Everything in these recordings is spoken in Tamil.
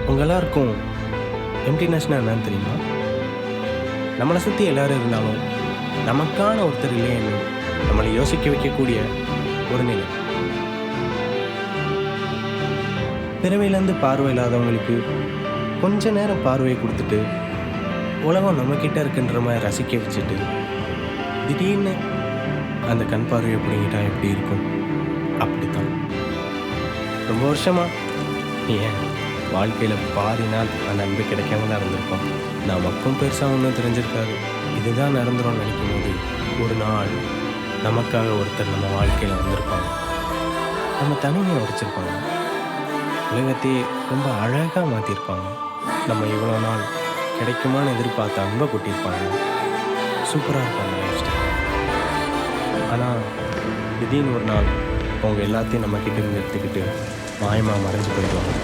உங்கள் எல்லாருக்கும் எம்டினஸ்னால் என்னன்னு தெரியுமா? நம்மளை சுற்றி எல்லோரும் இருந்தாலும் நமக்கான ஒருத்தர் இல்லைன்னு நம்மளை யோசிக்க வைக்கக்கூடிய ஒரு நிலை. பிறவையிலேருந்து பார்வை இல்லாதவங்களுக்கு கொஞ்ச நேரம் பார்வையை கொடுத்துட்டு உலகம் நம்மக்கிட்ட இருக்குன்ற மாதிரி ரசிக்க வச்சுட்டு திடீர்னு அந்த கண் பார்வையை பிடிங்கிட்டா எப்படி இருக்கும்? அப்படித்தான் ரொம்ப வருஷமாக ஏன் வாழ்க்கையில் பாதி நாள் அந்த அன்பு கிடைக்காம தான் இருந்திருக்கோம். நமக்கும் பெருசாக ஒன்றும் தெரிஞ்சிருக்காது. இதுதான் நடந்துடும் நினைக்கும் போது ஒரு நாள் நமக்காக ஒருத்தர் நம்ம வாழ்க்கையில் வந்திருப்பாங்க. நம்ம தனிமையை உடைச்சிருப்பாங்க. உலகத்தையே ரொம்ப அழகாக மாற்றிருப்பாங்க. நம்ம இவ்வளோ நாள் கிடைக்குமான்னு எதிர்பார்த்த அன்பை கொட்டியிருப்பாங்க. சூப்பராக இருப்பாங்க லைஃப் ஸ்டைல். ஆனால் திடீர்னு ஒரு நாள் அவங்க எல்லாத்தையும் நம்மக்கிட்ட இருந்து எடுத்துக்கிட்டு மாயமாக மறைஞ்சு போயிடுவாங்க.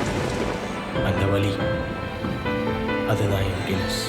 அந்த வலி அதுதான் எம்டினஸ்.